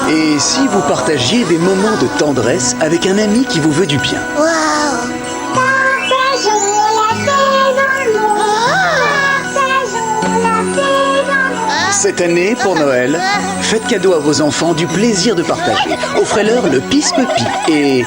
Et si vous partagiez des moments de tendresse avec un ami qui vous veut du bien? Waouh! Cette année, pour Noël, faites cadeau à vos enfants du plaisir de partager. Offrez-leur le Pisse-Puppy et...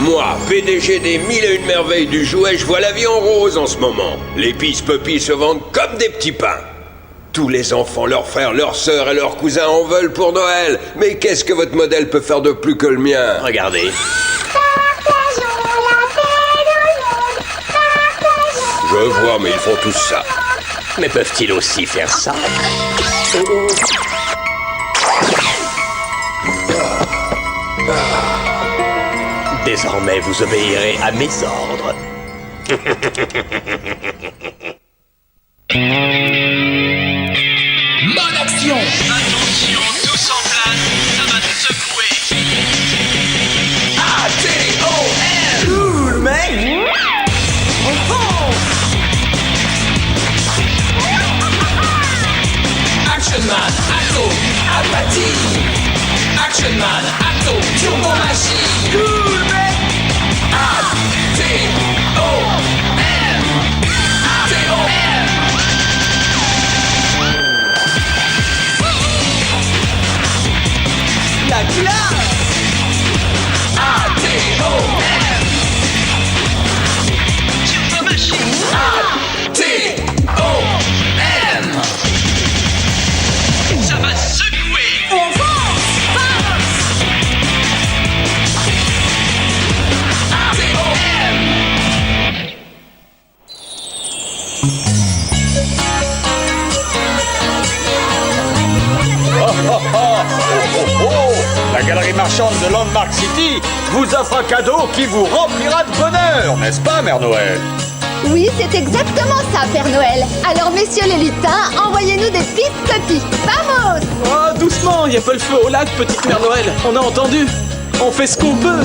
Moi, PDG des 1001 merveilles du jouet, je vois la vie en rose en ce moment. Les Pisse-Puppy se vendent comme des petits pains. Tous les enfants, leurs frères, leurs sœurs et leurs cousins en veulent pour Noël. Mais qu'est-ce que votre modèle peut faire de plus que le mien? Regardez. Je vois, mais ils font tous ça. Mais peuvent-ils aussi faire ça? Désormais, vous obéirez à mes ordres. Mode action! Attention, tous en place, ça va te secouer. A-T-O-M! Cool, mec! Action Man, Atto, Apathie. Action Man, Atto, Turbo Machine. Cool, mec! A-T-O-M! A-T-O-M! La classe! A-T-O-M! Turbo Machine. A-T-O-M! Ça va secouer. La galerie marchande de Landmark City vous offre un cadeau qui vous remplira de bonheur, n'est-ce pas, Mère Noël? Oui, c'est exactement ça, Père Noël. Alors, messieurs les lutins, envoyez-nous des Pisse-Puppy. Vamos! Oh, doucement, y a pas le feu au lac, petite Mère Noël. On a entendu. On fait ce qu'on peut.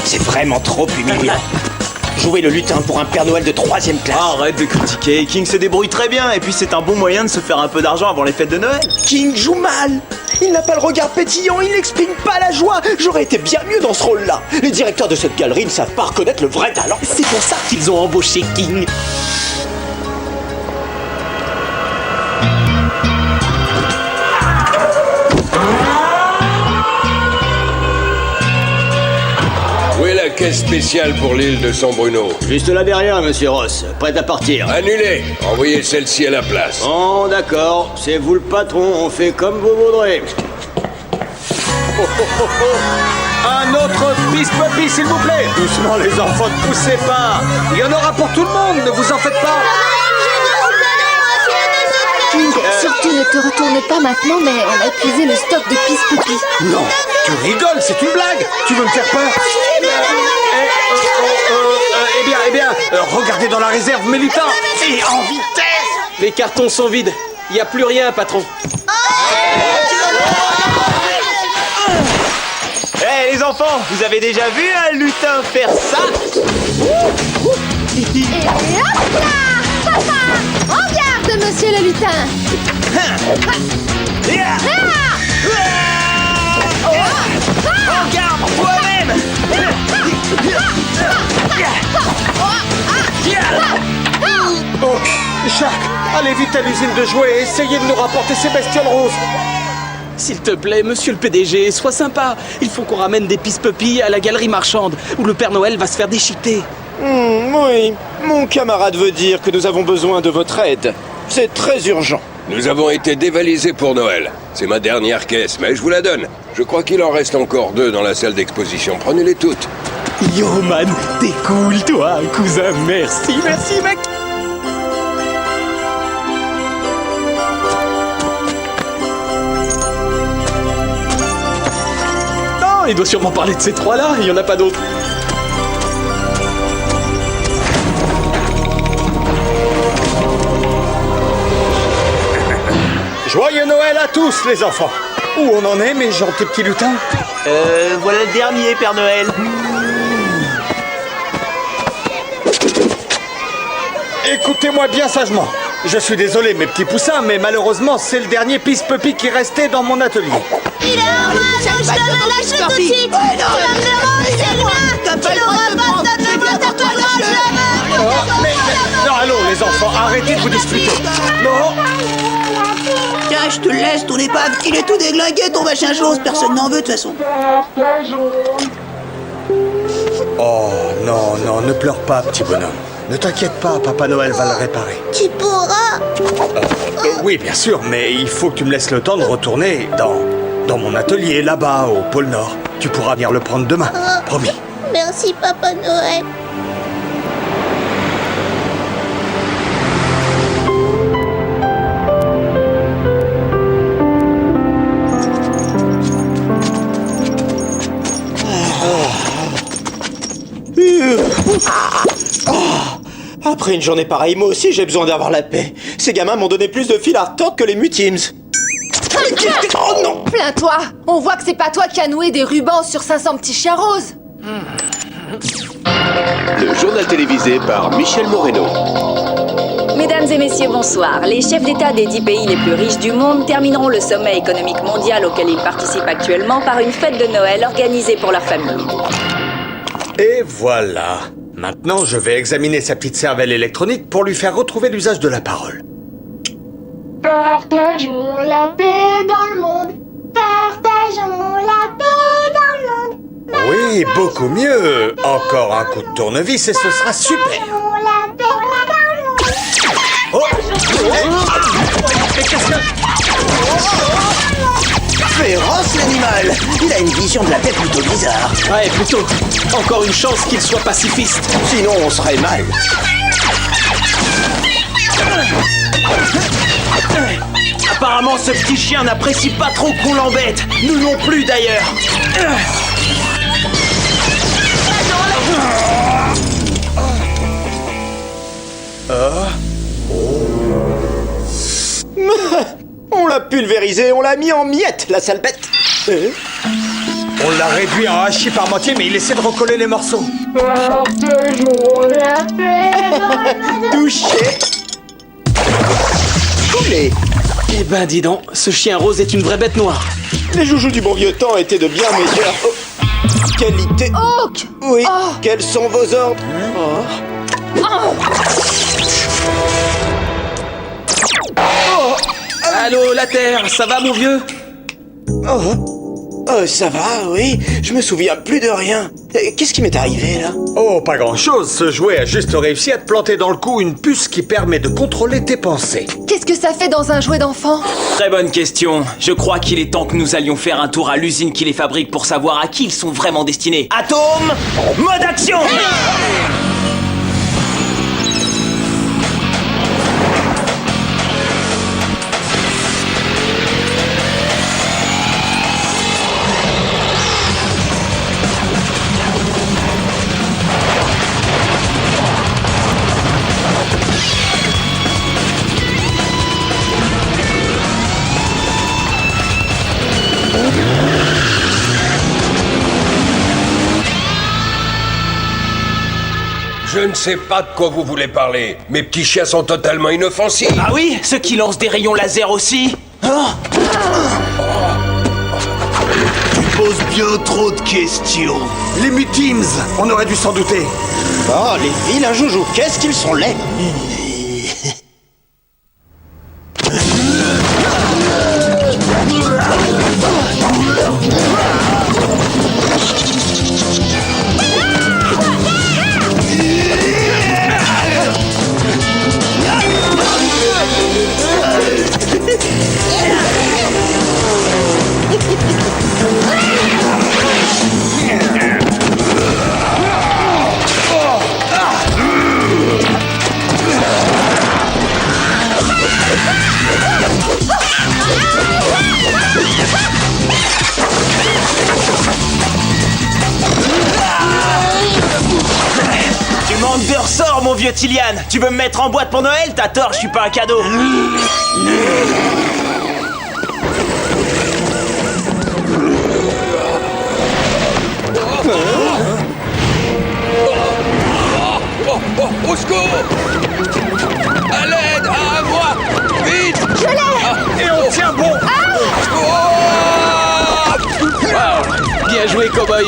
C'est vraiment trop humiliant. Jouer le lutin pour un Père Noël de 3e classe. Arrête de critiquer. King se débrouille très bien. Et puis, c'est un bon moyen de se faire un peu d'argent avant les fêtes de Noël. King joue mal. Il n'a pas le regard pétillant, il n'exprime pas la joie. J'aurais été bien mieux dans ce rôle-là. Les directeurs de cette galerie ne savent pas reconnaître le vrai talent. C'est pour ça qu'ils ont embauché King. Où est la caisse spéciale pour l'île de San Bruno? Juste là derrière, monsieur Ross. Prêt à partir. Annulé. Envoyez celle-ci à la place. Oh, d'accord. C'est vous le patron. On fait comme vous voudrez. Un autre Pisse-Puppy, s'il vous plaît! Doucement, les enfants, ne poussez pas! Il y en aura pour tout le monde, ne vous en faites pas! King, surtout ne te retourne pas maintenant, mais on a épuisé le stock de Pisse-Puppy. Non, tu rigoles, c'est une blague! Tu veux me faire peur? Eh bien, regardez dans la réserve, mes lutins! Et en vitesse! Les cartons sont vides. Y a plus rien, patron. Eh les enfants, vous avez déjà vu un lutin faire ça? Et hop là! En garde, monsieur le lutin! Regarde toi-même! Oh, Jacques, allez vite à l'usine de jouets et essayez de nous rapporter ces bestioles roses! S'il te plaît, monsieur le PDG, sois sympa. Il faut qu'on ramène des Pisse-Puppy à la galerie marchande, où le Père Noël va se faire déchiqueter. Oui, mon camarade veut dire que nous avons besoin de votre aide. C'est très urgent. Nous avons été dévalisés pour Noël. C'est ma dernière caisse, mais je vous la donne. Je crois qu'il en reste encore 2 dans la salle d'exposition. Prenez-les toutes. Yo man, t'es cool toi, cousin. Merci mec. Non, il doit sûrement parler de ces 3-là, il y en a pas d'autres. Joyeux Noël à tous, les enfants! Où on en est, mes gentils petits lutins? Voilà le dernier, Père Noël. Écoutez-moi bien sagement. Je suis désolé, mes petits poussins, mais malheureusement, c'est le dernier Peace Puppy qui restait dans mon atelier. Il est à moi, donc je te le lâche tout de suite. Tu vas me rendre, c'est rien. Tu l'auras pas, donne-moi ta tatouage. Non, allô, les enfants, arrêtez de vous disputer. Non. Tiens, je te le laisse, ton épave. Il est tout déglingué, ton machin chose. Personne n'en veut, de toute façon. Oh, non, non, ne pleure pas, petit bonhomme. Ne t'inquiète pas, Papa Noël va le réparer. Tu pourras. Oui, bien sûr, mais il faut que tu me laisses le temps de retourner dans mon atelier, là-bas, au pôle Nord. Tu pourras venir le prendre demain, promis. Merci, Papa Noël. Après une journée pareille, moi aussi j'ai besoin d'avoir la paix. Ces gamins m'ont donné plus de fil à retordre que les Mutims. Oh non! Plains-toi. On voit que c'est pas toi qui as noué des rubans sur 500 petits chiens roses. Le journal télévisé par Michel Moreno. Mesdames et messieurs, bonsoir. Les chefs d'État des 10 pays les plus riches du monde termineront le sommet économique mondial auquel ils participent actuellement par une fête de Noël organisée pour leur famille. Et voilà. Maintenant, je vais examiner sa petite cervelle électronique pour lui faire retrouver l'usage de la parole. Partageons la paix dans le monde. Partageons la paix dans le monde. Oui, beaucoup mieux. Encore un coup de tournevis et ce sera super. Partageons la paix dans le monde. Oh! Mais qu'est-ce que... Féroce l'animal. Il a une vision de la paix plutôt bizarre. Ouais, plutôt. Encore une chance qu'il soit pacifiste. Sinon, on serait mal. Apparemment, ce petit chien n'apprécie pas trop qu'on l'embête. Nous non plus, d'ailleurs. On l'a pulvérisé, on l'a mis en miettes, la sale bête. On l'a réduit en hachis par moitié, mais il essaie de recoller les morceaux. Touché. Coulé. Eh ben, dis donc, ce chien rose est une vraie bête noire. Les joujoux du bon vieux temps étaient de bien meilleures qualité. Hawk. Oui, quels sont vos ordres? Allô, la Terre, ça va, mon vieux? Ça va, oui. Je me souviens plus de rien. Qu'est-ce qui m'est arrivé, là? Oh, pas grand-chose. Ce jouet a juste réussi à te planter dans le cou une puce qui permet de contrôler tes pensées. Qu'est-ce que ça fait dans un jouet d'enfant? Très bonne question. Je crois qu'il est temps que nous allions faire un tour à l'usine qui les fabrique pour savoir à qui ils sont vraiment destinés. Atome, mode action! Je ne sais pas de quoi vous voulez parler. Mes petits chiens sont totalement inoffensifs. Ah oui, ceux qui lancent des rayons laser aussi. Oh. Tu poses bien trop de questions. Les Mutims, on aurait dû s'en douter. Oh, les vilains joujoux, qu'est-ce qu'ils sont laids. Tu manques de ressort, mon vieux Tillian. Tu veux me mettre en boîte pour Noël? T'as tort, je suis pas un cadeau. Au secours!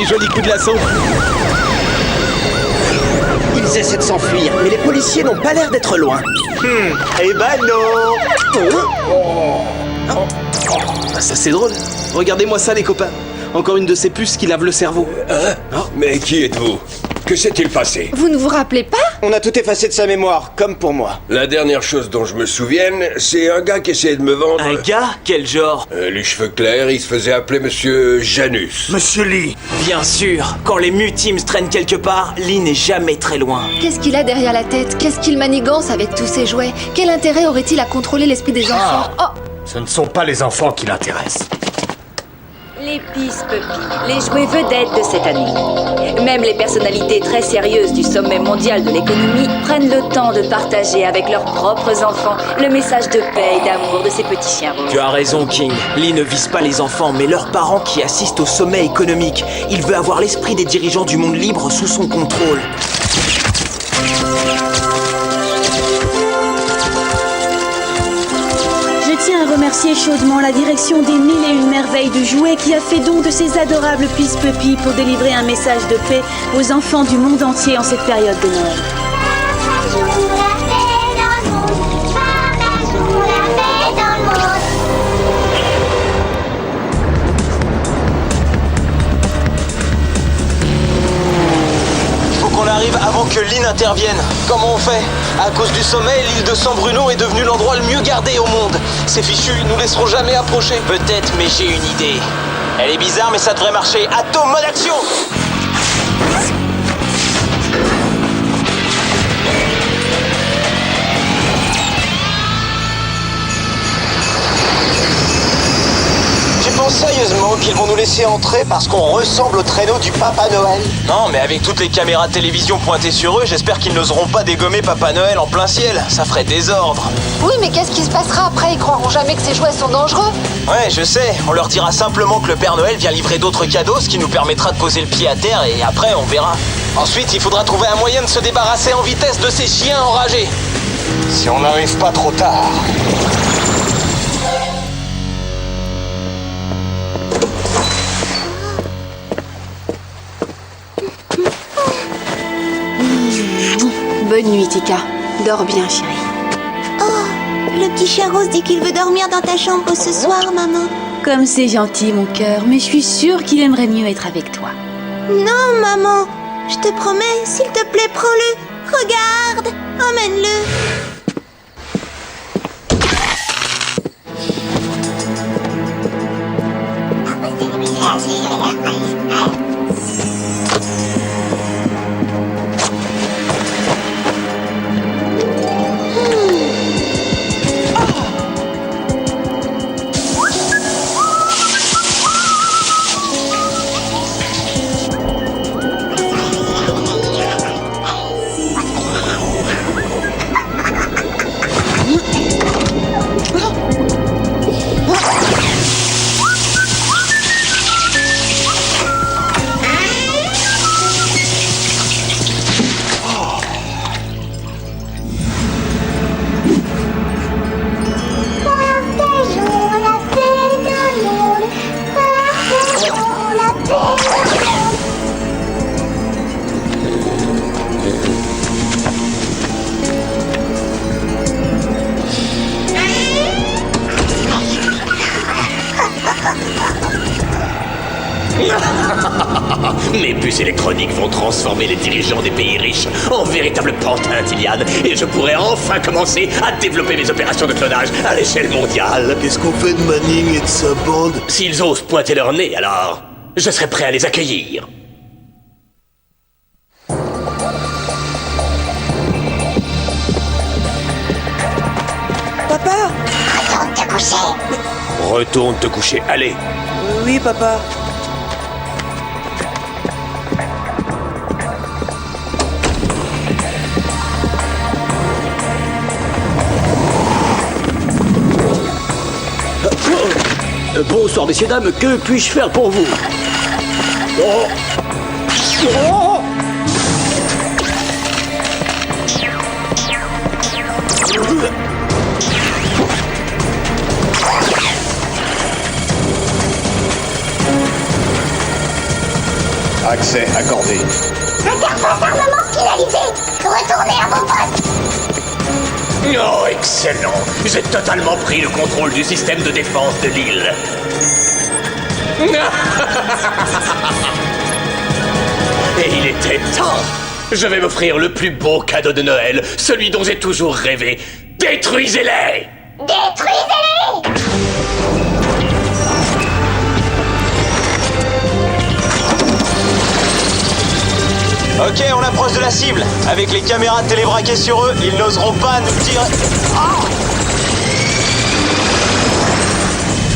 et joli coup de lasso. Ils essaient de s'enfuir, mais les policiers n'ont pas l'air d'être loin. Eh ben non. Ah, ça c'est drôle. Regardez-moi ça les copains. Encore une de ces puces qui lavent le cerveau. Mais qui êtes-vous? Que s'est-il passé? Vous ne vous rappelez pas? On a tout effacé de sa mémoire, comme pour moi. La dernière chose dont je me souvienne, c'est un gars qui essayait de me vendre... Un gars? Quel genre? Les cheveux clairs, il se faisait appeler Monsieur Janus. Monsieur Lee, Bien sûr, quand les Mutims traînent quelque part, Lee n'est jamais très loin. Qu'est-ce qu'il a derrière la tête? Qu'est-ce qu'il manigance avec tous ses jouets? Quel intérêt aurait-il à contrôler l'esprit des enfants? Oh! Ce ne sont pas les enfants qui l'intéressent. Les Peace Puppies, les jouets vedettes de cette année. Même les personnalités très sérieuses du sommet mondial de l'économie prennent le temps de partager avec leurs propres enfants le message de paix et d'amour de ces petits chiens roses. Tu as raison, King. Lee ne vise pas les enfants, mais leurs parents qui assistent au sommet économique. Il veut avoir l'esprit des dirigeants du monde libre sous son contrôle. Je tiens à remercier chaudement la direction des 1001 merveilles du jouet qui a fait don de ces adorables Peace Puppies pour délivrer un message de paix aux enfants du monde entier en cette période de Noël. On arrive avant que Lee n'intervienne. Comment on fait? À cause du sommet, l'île de San Bruno est devenue l'endroit le mieux gardé au monde. Ces fichus, ils nous laisseront jamais approcher. Peut-être, mais j'ai une idée. Elle est bizarre, mais ça devrait marcher. Atome, mode action! Tu penses sérieusement qu'ils vont nous laisser entrer parce qu'on ressemble au traîneau du Papa Noël? Non, mais avec toutes les caméras de télévision pointées sur eux, j'espère qu'ils n'oseront pas dégommer Papa Noël en plein ciel. Ça ferait désordre. Oui, mais qu'est-ce qui se passera après? Ils croiront jamais que ces jouets sont dangereux. Ouais, je sais. On leur dira simplement que le Père Noël vient livrer d'autres cadeaux, ce qui nous permettra de poser le pied à terre et après on verra. Ensuite, il faudra trouver un moyen de se débarrasser en vitesse de ces chiens enragés. Si on n'arrive pas trop tard. Bonne nuit, Tika. Dors bien, chérie. Oh, le petit chien rose dit qu'il veut dormir dans ta chambre ce soir, maman. Comme c'est gentil, mon cœur, mais je suis sûre qu'il aimerait mieux être avec toi. Non, maman. Je te promets, s'il te plaît, prends-le. Regarde, emmène-le. Mes puces électroniques vont transformer les dirigeants des pays riches en véritables pantins d'Iliade et je pourrai enfin commencer à développer mes opérations de clonage à l'échelle mondiale. Qu'est-ce qu'on fait de Manning et de sa bande? S'ils osent pointer leur nez, alors, je serai prêt à les accueillir. Papa! Retourne te coucher. Retourne te coucher, allez. Oui, papa. Bonsoir, messieurs, dames, que puis-je faire pour vous? Oh. Oh. Accès accordé. Un carton d'armement finalisé. Retournez à vos postes. Oh, excellent. J'ai totalement pris le contrôle du système de défense de l'île. Et il était temps. Je vais m'offrir le plus beau cadeau de Noël, celui dont j'ai toujours rêvé. Détruisez-les! Détruisez-les! Ok, on approche de la cible. Avec les caméras télébraquées sur eux, ils n'oseront pas nous tirer.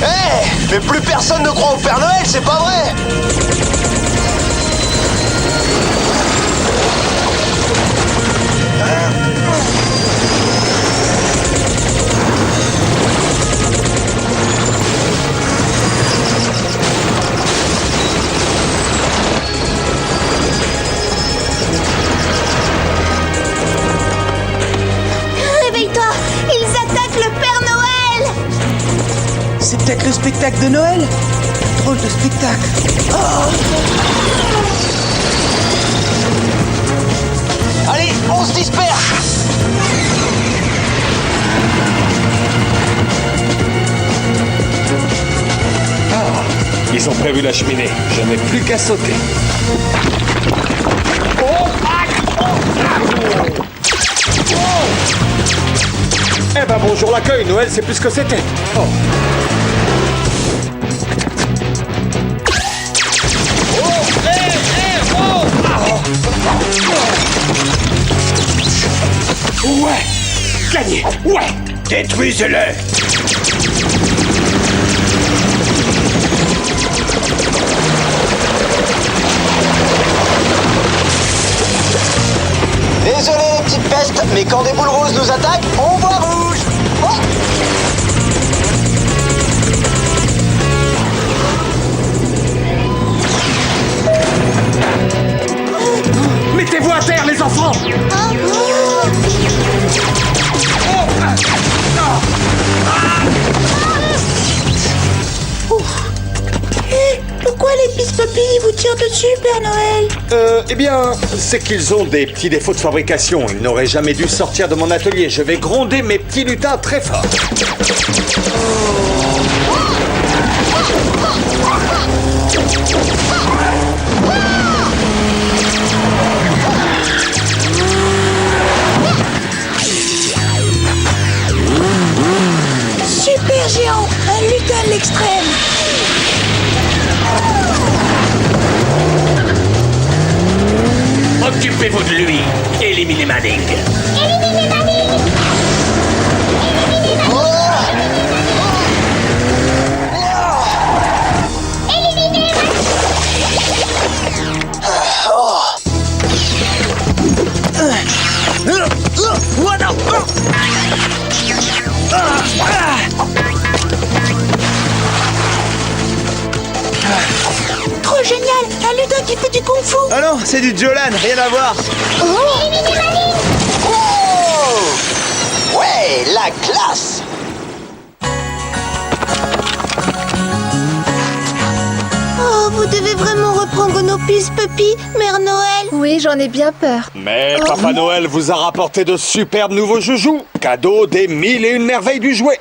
Hé! Mais plus personne ne croit au Père Noël, c'est pas vrai! Réveille-toi! Ils attaquent le Père Noël! C'est peut-être le spectacle de Noël. Drôle de spectacle. Allez, on se disperse! Ils ont prévu la cheminée. Je n'ai plus qu'à sauter. Eh ben bonjour l'accueil, Noël c'est plus ce que c'était. Ouais! Gagné! Ouais! Détruisez-les! Désolé les petites pestes, mais quand des boules roses nous attaquent, on voit rouge! Oh. Mettez-vous à terre les enfants. Pourquoi les Pispopi vous tirent dessus, Père Noël? Eh bien, c'est qu'ils ont des petits défauts de fabrication. Ils n'auraient jamais dû sortir de mon atelier. Je vais gronder mes petits lutins très fort. Super géant, un lutin de l'extrême. Occupez-vous de lui. Éliminez Manning. Éliminez Manning! Éliminez Trop génial, un lutin qui fait du kung-fu. Ah non, c'est du Jolan, rien à voir. Ouais, la classe! Oh, vous devez vraiment reprendre nos Pispopi, Mère Noël. Oui, j'en ai bien peur. Mais Papa Noël vous a rapporté de superbes nouveaux joujoux. Cadeau des 1001 merveilles du jouet.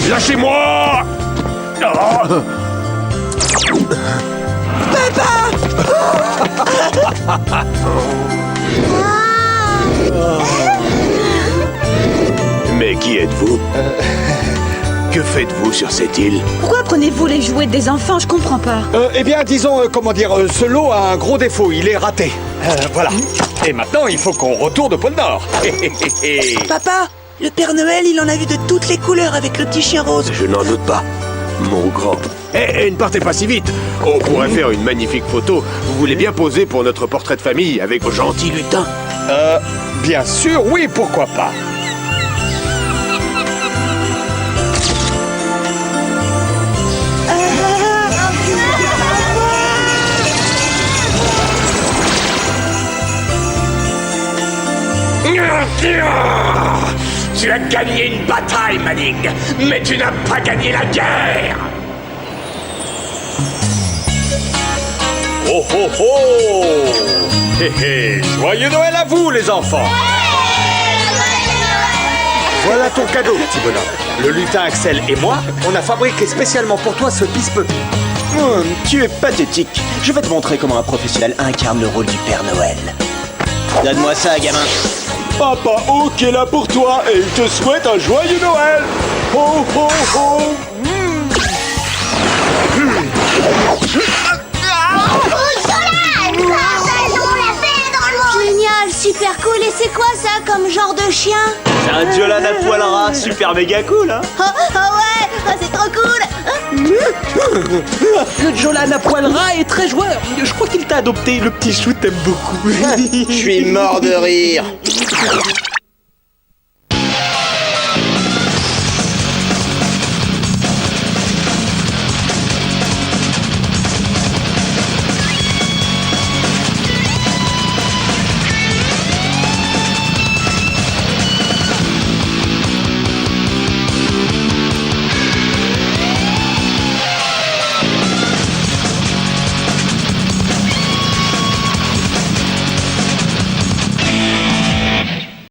Lâchez-moi! Mais qui êtes-vous? Que faites-vous sur cette île? Pourquoi prenez-vous les jouets des enfants? Je comprends pas. Eh bien, disons, ce lot a un gros défaut. Il est raté. Voilà. Et maintenant, il faut qu'on retourne au pôle Nord. Papa, le Père Noël, il en a vu de toutes les couleurs avec le petit chien rose. Je n'en doute pas, mon grand. Ne partez pas si vite. On pourrait faire une magnifique photo. Vous voulez bien poser pour notre portrait de famille avec vos gentils lutins? Bien sûr, oui, pourquoi pas. Tu as gagné une bataille, Manning, mais tu n'as pas gagné la guerre. Oh oh oh! Hé hé! Joyeux Noël à vous, les enfants! Voilà ton cadeau, petit bonhomme. Le lutin Axel et moi, on a fabriqué spécialement pour toi ce pisse-puppy. Tu es pathétique. Je vais te montrer comment un professionnel incarne le rôle du Père Noël. Donne-moi ça, gamin. Papa Hawk est là pour toi et il te souhaite un joyeux Noël. Ho ho ho. Génial, super cool. Et c'est quoi ça comme genre de chien? C'est un Jolan à poil ras, super méga cool, hein. Oh ouais, c'est trop cool. Le Jolan à poil ras est très joueur. Je crois qu'il t'a adopté. Le petit chou t'aime beaucoup. Je suis mort de rire.